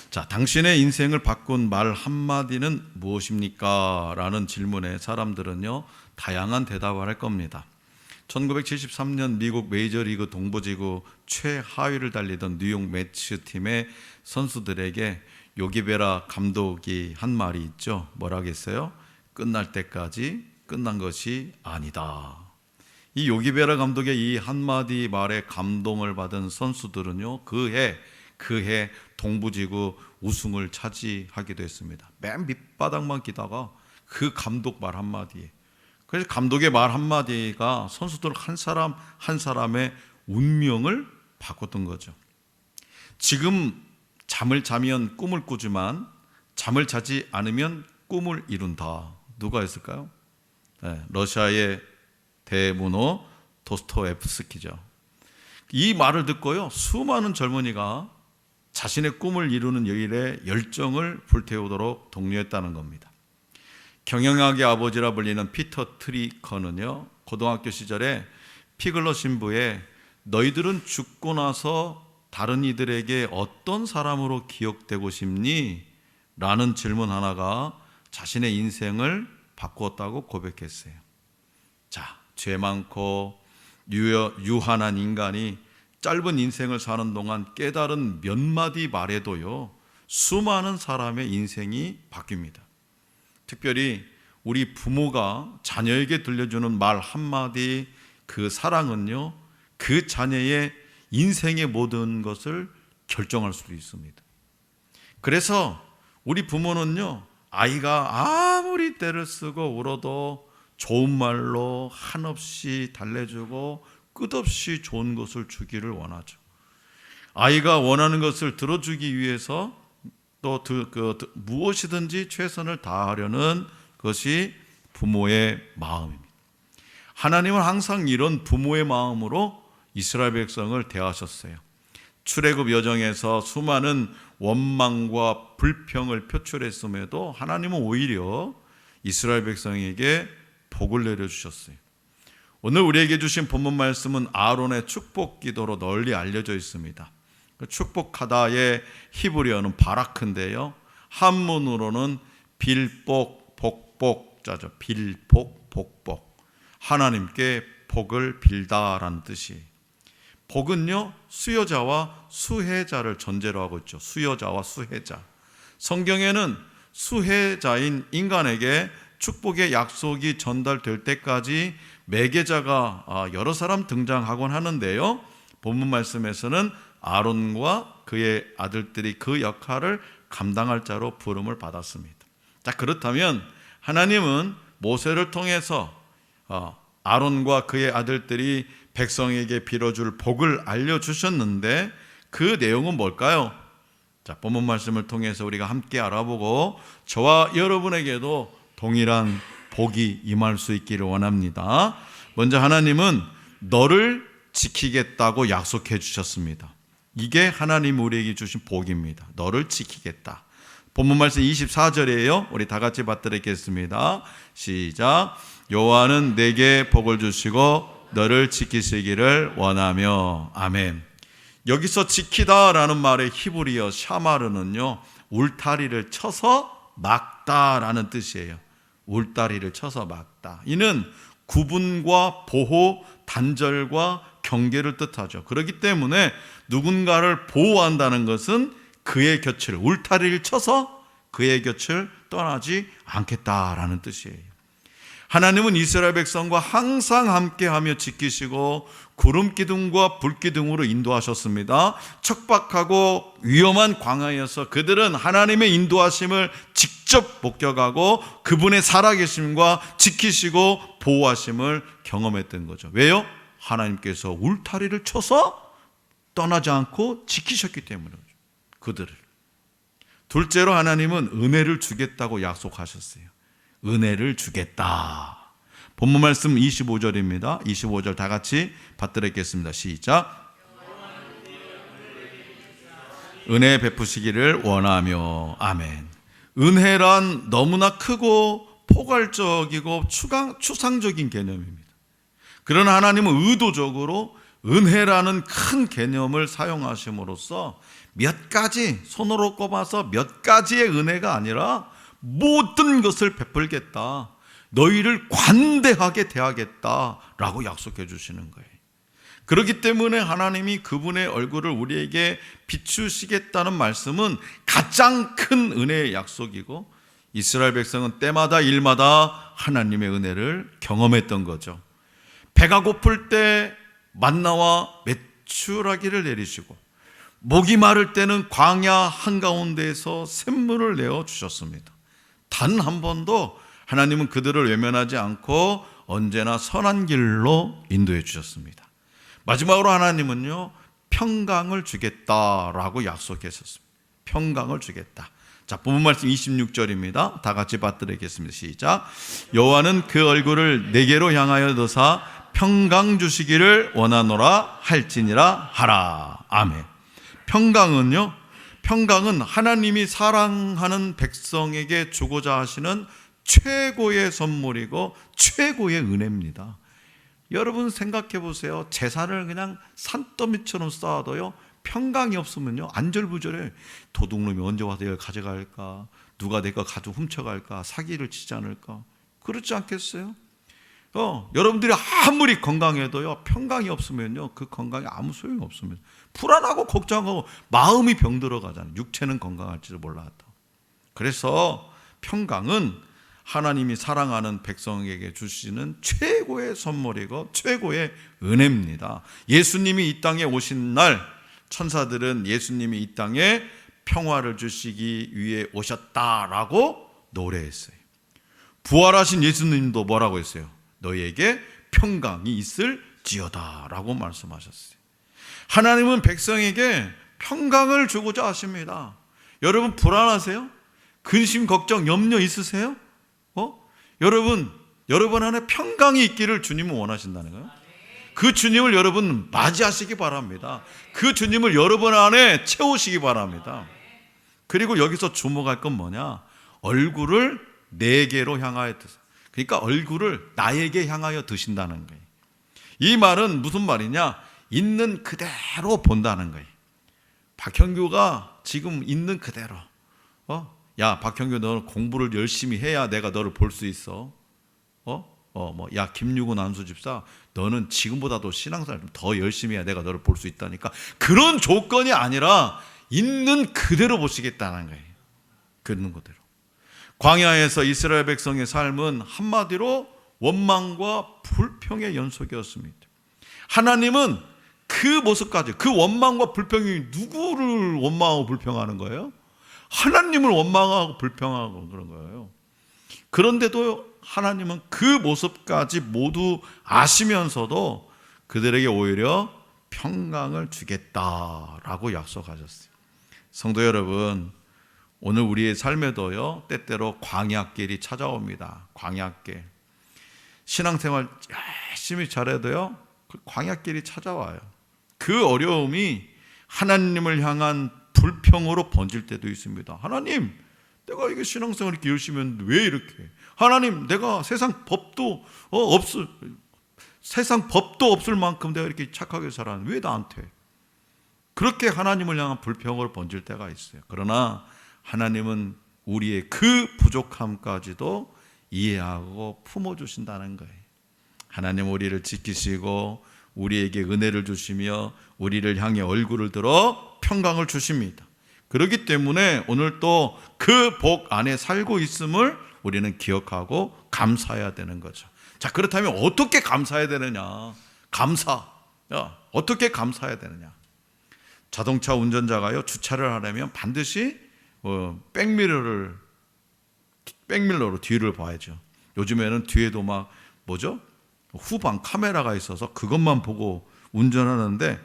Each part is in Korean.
자, 당신의 인생을 바꾼 말 한마디는 무엇입니까? 라는 질문에 사람들은요, 다양한 대답을 할 겁니다. 1973년 미국 메이저리그 동부지구 최하위를 달리던 뉴욕 매츠 팀의 선수들에게 요기베라 감독이 한 말이 있죠. 뭐라겠어요? 끝날 때까지 끝난 것이 아니다. 이 요기베라 감독의 이 한마디 말에 감동을 받은 선수들은요, 그해 동부지구 우승을 차지하기도 했습니다. 맨 밑바닥만 기다가 그 감독 말 한마디에, 그래서 감독의 말 한마디가 선수들 한 사람 한 사람의 운명을 바꿨던 거죠. 지금 잠을 자면 꿈을 꾸지만 잠을 자지 않으면 꿈을 이룬다. 누가 했을까요? 네, 러시아의 대문호 도스토옙스키죠. 이 말을 듣고요, 수많은 젊은이가 자신의 꿈을 이루는 일에 열정을 불태우도록 독려했다는 겁니다. 경영학의 아버지라 불리는 피터 트리커는요, 고등학교 시절에 피글러 신부에 너희들은 죽고 나서 다른 이들에게 어떤 사람으로 기억되고 싶니? 라는 질문 하나가 자신의 인생을 바꾸었다고 고백했어요. 자, 죄 많고 유한한 인간이 짧은 인생을 사는 동안 깨달은 몇 마디 말에도요, 수많은 사람의 인생이 바뀝니다. 특별히 우리 부모가 자녀에게 들려주는 말 한마디, 그 사랑은요, 그 자녀의 인생의 모든 것을 결정할 수도 있습니다. 그래서 우리 부모는요, 아이가 아무리 떼를 쓰고 울어도 좋은 말로 한없이 달래주고 끝없이 좋은 것을 주기를 원하죠. 아이가 원하는 것을 들어주기 위해서 또 무엇이든지 최선을 다하려는 것이 부모의 마음입니다. 하나님은 항상 이런 부모의 마음으로 이스라엘 백성을 대하셨어요. 출애굽 여정에서 수많은 원망과 불평을 표출했음에도 하나님은 오히려 이스라엘 백성에게 복을 내려주셨어요. 오늘 우리에게 주신 본문 말씀은 아론의 축복 기도로 널리 알려져 있습니다. 축복하다의 히브리어는 바라크인데요, 한문으로는 빌복 복복자죠. 빌복 복복, 하나님께 복을 빌다라는 뜻이에요. 복은요, 수여자와 수혜자를 전제로 하고 있죠. 수여자와 수혜자. 성경에는 수혜자인 인간에게 축복의 약속이 전달될 때까지 매개자가 여러 사람 등장하곤 하는데요, 본문 말씀에서는 아론과 그의 아들들이 그 역할을 감당할 자로 부름을 받았습니다. 자, 그렇다면 하나님은 모세를 통해서 아론과 그의 아들들이 백성에게 빌어줄 복을 알려주셨는데 그 내용은 뭘까요? 자, 본문 말씀을 통해서 우리가 함께 알아보고 저와 여러분에게도 동일한 복이 임할 수 있기를 원합니다. 먼저 하나님은 너를 지키겠다고 약속해 주셨습니다. 이게 하나님 우리에게 주신 복입니다. 너를 지키겠다. 본문 말씀 24절이에요. 우리 다 같이 받들겠습니다. 시작. 여호와는 내게 복을 주시고 너를 지키시기를 원하며. 아멘. 여기서 지키다라는 말의 히브리어 샤마르는요, 울타리를 쳐서 막다라는 뜻이에요. 울타리를 쳐서 막다. 이는 구분과 보호, 단절과 경계를 뜻하죠. 그렇기 때문에 누군가를 보호한다는 것은 그의 곁을, 울타리를 쳐서 그의 곁을 떠나지 않겠다라는 뜻이에요. 하나님은 이스라엘 백성과 항상 함께하며 지키시고 구름 기둥과 불 기둥으로 인도하셨습니다. 척박하고 위험한 광야에서 그들은 하나님의 인도하심을 직접 목격하고 그분의 살아계심과 지키시고 보호하심을 경험했던 거죠. 왜요? 하나님께서 울타리를 쳐서 떠나지 않고 지키셨기 때문에 그들을. 둘째로 하나님은 은혜를 주겠다고 약속하셨어요. 은혜를 주겠다. 본문 말씀 25절입니다. 25절 다 같이 받들겠습니다. 시작. 은혜 베푸시기를 원하며. 아멘. 은혜란 너무나 크고 포괄적이고 추상적인 개념입니다. 그러나 하나님은 의도적으로 은혜라는 큰 개념을 사용하심으로써 몇 가지, 손으로 꼽아서 몇 가지의 은혜가 아니라 모든 것을 베풀겠다, 너희를 관대하게 대하겠다라고 약속해 주시는 거예요. 그렇기 때문에 하나님이 그분의 얼굴을 우리에게 비추시겠다는 말씀은 가장 큰 은혜의 약속이고, 이스라엘 백성은 때마다 일마다 하나님의 은혜를 경험했던 거죠. 배가 고플 때 만나와 메추라기를 내리시고, 목이 마를 때는 광야 한가운데에서 샘물을 내어 주셨습니다. 단 한 번도 하나님은 그들을 외면하지 않고 언제나 선한 길로 인도해 주셨습니다. 마지막으로 하나님은요, 평강을 주겠다라고 약속했었습니다. 평강을 주겠다. 자, 본문 말씀 26절입니다. 다 같이 받들겠습니다. 시작. 여호와는 그 얼굴을 내게로 향하여 드사 평강 주시기를 원하노라 할지니라 하라. 아멘. 평강은요, 평강은 하나님이 사랑하는 백성에게 주고자 하시는 최고의 선물이고 최고의 은혜입니다. 여러분 생각해 보세요. 재산을 그냥 산더미처럼 쌓아도요, 평강이 없으면요, 안절부절해. 도둑놈이 언제 와서 이걸 가져갈까? 누가 내 거 가지고 훔쳐갈까? 사기를 치지 않을까? 그렇지 않겠어요? 여러분들이 아무리 건강해도요, 평강이 없으면요, 그 건강에 아무 소용이 없습니다. 불안하고 걱정하고 마음이 병들어 가잖아요. 육체는 건강할지도 몰라도. 그래서 평강은 하나님이 사랑하는 백성에게 주시는 최고의 선물이고 최고의 은혜입니다. 예수님이 이 땅에 오신 날 천사들은 예수님이 이 땅에 평화를 주시기 위해 오셨다라고 노래했어요. 부활하신 예수님도 뭐라고 했어요? 너희에게 평강이 있을지어다 라고 말씀하셨어요. 하나님은 백성에게 평강을 주고자 하십니다. 여러분 불안하세요? 근심, 걱정, 염려 있으세요? 여러분 안에 평강이 있기를 주님은 원하신다는 거예요. 그 주님을 여러분 맞이하시기 바랍니다. 그 주님을 여러분 안에 채우시기 바랍니다. 그리고 여기서 주목할 건 뭐냐? 얼굴을 내게로 향하여 드세요. 그러니까 얼굴을 나에게 향하여 드신다는 거예요. 이 말은 무슨 말이냐? 있는 그대로 본다는 거예요. 박형규가 지금 있는 그대로, 야 박형규, 너 공부를 열심히 해야 내가 너를 볼 수 있어. 야 김유근 안수 집사, 너는 지금보다도 신앙생활 좀 더 열심히 해야 내가 너를 볼 수 있다니까. 그런 조건이 아니라 있는 그대로 보시겠다는 거예요. 있는 그대로. 광야에서 이스라엘 백성의 삶은 한마디로 원망과 불평의 연속이었습니다. 하나님은 그 모습까지, 그 원망과 불평이 누구를 원망하고 불평하는 거예요? 하나님을 원망하고 불평하고 그런 거예요. 그런데도 하나님은 그 모습까지 모두 아시면서도 그들에게 오히려 평강을 주겠다라고 약속하셨어요. 성도 여러분, 오늘 우리의 삶에도요, 때때로 광야길이 찾아옵니다. 광야길. 신앙생활 열심히 잘해도요, 그 광야길이 찾아와요. 그 어려움이 하나님을 향한 불평으로 번질 때도 있습니다. 하나님, 내가 이게 신앙생활 이렇게 열심히 했는데 왜 이렇게? 하나님, 내가 세상 법도 없을 만큼 내가 이렇게 착하게 살았는데 왜 나한테? 그렇게 하나님을 향한 불평으로 번질 때가 있어요. 그러나 하나님은 우리의 그 부족함까지도 이해하고 품어주신다는 거예요. 하나님 우리를 지키시고 우리에게 은혜를 주시며 우리를 향해 얼굴을 들어 평강을 주십니다. 그렇기 때문에 오늘 또 그 복 안에 살고 있음을 우리는 기억하고 감사해야 되는 거죠. 자, 그렇다면 어떻게 감사해야 되느냐? 어떻게 감사해야 되느냐? 자동차 운전자가요, 주차를 하려면 반드시 백밀러로 뒤를 봐야죠. 요즘에는 뒤에도 막 후방 카메라가 있어서 그것만 보고 운전하는데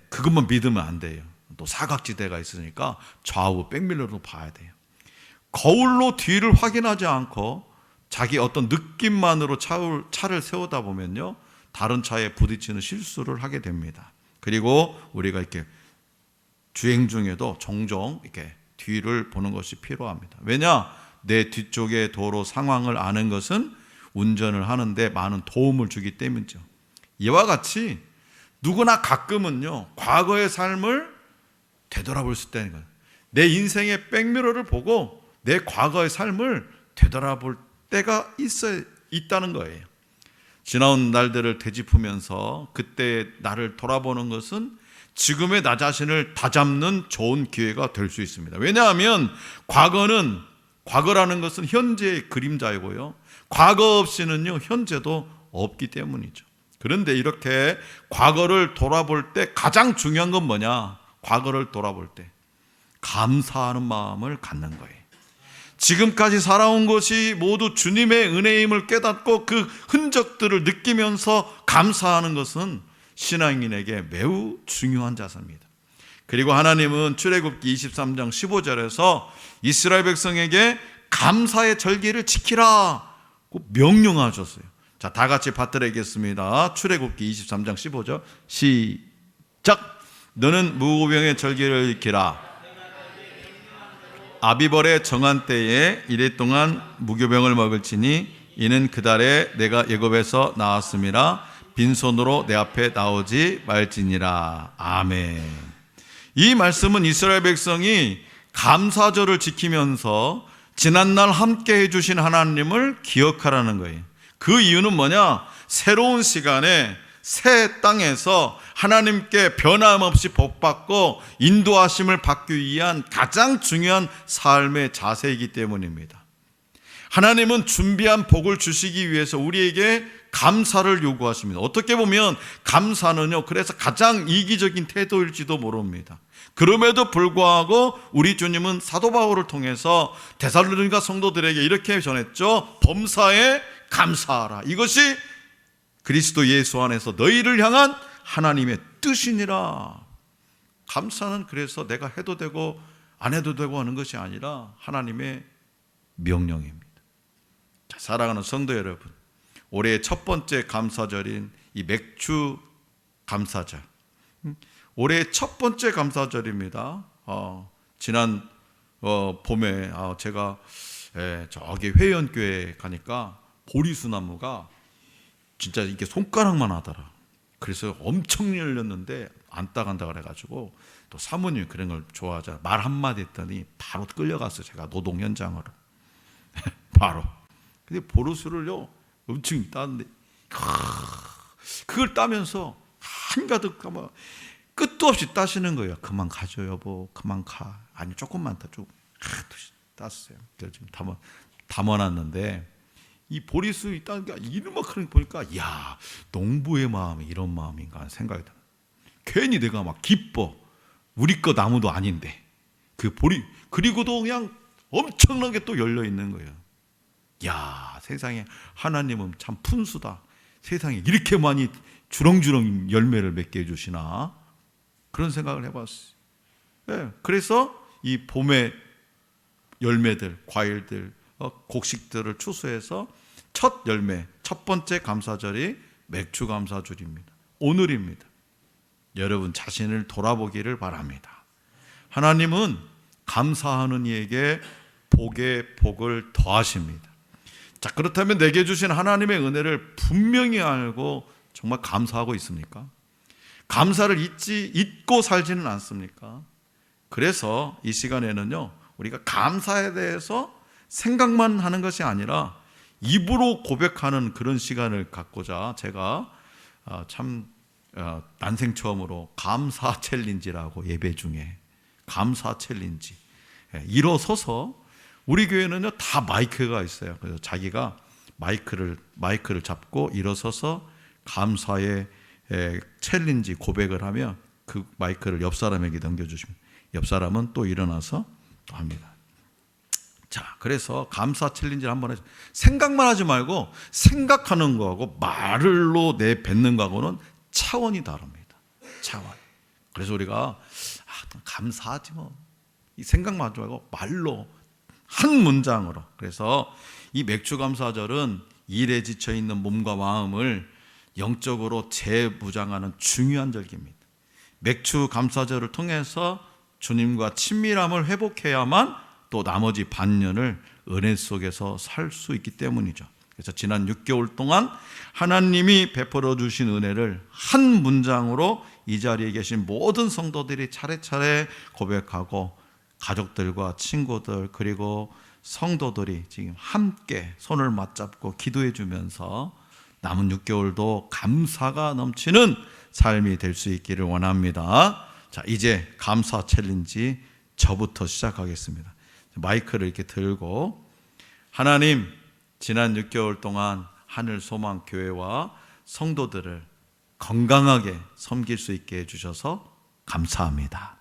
그것만 믿으면 안 돼요. 또 사각지대가 있으니까 좌우 백밀러로 봐야 돼요. 거울로 뒤를 확인하지 않고 자기 어떤 느낌만으로 차를 세우다 보면요, 다른 차에 부딪히는 실수를 하게 됩니다. 그리고 우리가 이렇게 주행 중에도 종종 이렇게 뒤를 보는 것이 필요합니다. 왜냐? 내 뒤쪽의 도로 상황을 아는 것은 운전을 하는데 많은 도움을 주기 때문이죠. 이와 같이 누구나 가끔은요, 과거의 삶을 되돌아볼 수 있다는 거예요. 내 인생의 백미러를 보고 내 과거의 삶을 되돌아볼 때가 있다는 거예요. 지나온 날들을 되짚으면서 그때 나를 돌아보는 것은 지금의 나 자신을 다잡는 좋은 기회가 될 수 있습니다. 왜냐하면 과거라는 것은 현재의 그림자이고요, 과거 없이는요 현재도 없기 때문이죠. 그런데 이렇게 과거를 돌아볼 때 가장 중요한 건 뭐냐? 과거를 돌아볼 때 감사하는 마음을 갖는 거예요. 지금까지 살아온 것이 모두 주님의 은혜임을 깨닫고 그 흔적들을 느끼면서 감사하는 것은 신앙인에게 매우 중요한 자세입니다. 그리고 하나님은 출애굽기 23장 15절에서 이스라엘 백성에게 감사의 절기를 지키라고 명령하셨어요. 자, 다 같이 받들어야겠습니다. 출애굽기 23장 15절 시작. 너는 무교병의 절기를 지키라. 아비벌의 정한 때에 이래 동안 무교병을 먹을지니 이는 그 달에 내가 애굽에서 나왔음이라 빈손으로 내 앞에 나오지 말지니라. 아멘. 이 말씀은 이스라엘 백성이 감사절을 지키면서 지난날 함께 해주신 하나님을 기억하라는 거예요. 그 이유는 뭐냐? 새로운 시간에 새 땅에서 하나님께 변함없이 복받고 인도하심을 받기 위한 가장 중요한 삶의 자세이기 때문입니다. 하나님은 준비한 복을 주시기 위해서 우리에게 감사를 요구하십니다. 어떻게 보면 감사는요, 그래서 가장 이기적인 태도일지도 모릅니다. 그럼에도 불구하고 우리 주님은 사도 바울을 통해서 데살로니가 성도들에게 이렇게 전했죠. 범사에 감사하라. 이것이 그리스도 예수 안에서 너희를 향한 하나님의 뜻이니라. 감사는 그래서 내가 해도 되고 안 해도 되고 하는 것이 아니라 하나님의 명령입니다. 자, 사랑하는 성도 여러분, 올해의 첫 번째 감사절인 이 맥주 감사절, 올해의 첫 번째 감사절입니다. 지난 봄에 제가 저기 회원교회 가니까 보리수나무가 진짜 이게 손가락만 하더라. 그래서 엄청 열렸는데 안 따간다 그래가지고 또 사모님 그런 걸 좋아하잖아. 말 한마디 했더니 바로 끌려갔어요. 제가 노동 현장으로 바로. 근데 보리수를요 엄청 따는데 그걸 따면서 한가득 아마 끝도 없이 따시는 거예요. 그만 가죠 여보, 그만 가. 아니 조금만 더, 조금 땄어요. 그래서 지금 담아놨는데 이 보리수 있다는 게 이만큼 보니까 야, 농부의 마음이 이런 마음인가 하는 생각이 들어요. 괜히 내가 막 기뻐. 우리 거 나무도 아닌데 그 보리, 그리고도 그냥 엄청나게 또 열려 있는 거예요. 야, 세상에 하나님은 참 푼수다. 세상에 이렇게 많이 주렁주렁 열매를 맺게 해주시나, 그런 생각을 해봤어요. 네, 그래서 이 봄의 열매들, 과일들, 곡식들을 추수해서 첫 열매, 첫 번째 감사절이 맥주 감사절입니다. 오늘입니다. 여러분 자신을 돌아보기를 바랍니다. 하나님은 감사하는 이에게 복에 복을 더하십니다. 자, 그렇다면 내게 주신 하나님의 은혜를 분명히 알고 정말 감사하고 있습니까? 감사를 잊고 살지는 않습니까? 그래서 이 시간에는요, 우리가 감사에 대해서 생각만 하는 것이 아니라 입으로 고백하는 그런 시간을 갖고자 제가 참 난생 처음으로 감사 챌린지라고, 예배 중에 감사 챌린지, 일어서서, 우리 교회는요 다 마이크가 있어요. 그래서 자기가 마이크를 잡고 일어서서 감사의 챌린지 고백을 하면 그 마이크를 옆 사람에게 넘겨주시면 옆 사람은 또 일어나서 또 합니다. 자, 그래서 감사 챌린지를 한번 해서 생각만 하지 말고 생각하는 거하고 말로 내뱉는 거하고는 차원이 다릅니다. 차원. 그래서 우리가 감사하지 뭐, 이 생각만 하지 말고 말로 한 문장으로. 그래서 이 맥주 감사절은 일에 지쳐 있는 몸과 마음을 영적으로 재무장하는 중요한 절기입니다. 맥주 감사절을 통해서 주님과 친밀함을 회복해야만 또 나머지 반년을 은혜 속에서 살 수 있기 때문이죠. 그래서 지난 6개월 동안 하나님이 베풀어 주신 은혜를 한 문장으로 이 자리에 계신 모든 성도들이 차례차례 고백하고 가족들과 친구들 그리고 성도들이 지금 함께 손을 맞잡고 기도해 주면서 남은 6개월도 감사가 넘치는 삶이 될 수 있기를 원합니다. 자, 이제 감사 챌린지 저부터 시작하겠습니다. 마이크를 이렇게 들고 하나님, 지난 6개월 동안 하늘소망교회와 성도들을 건강하게 섬길 수 있게 해주셔서 감사합니다.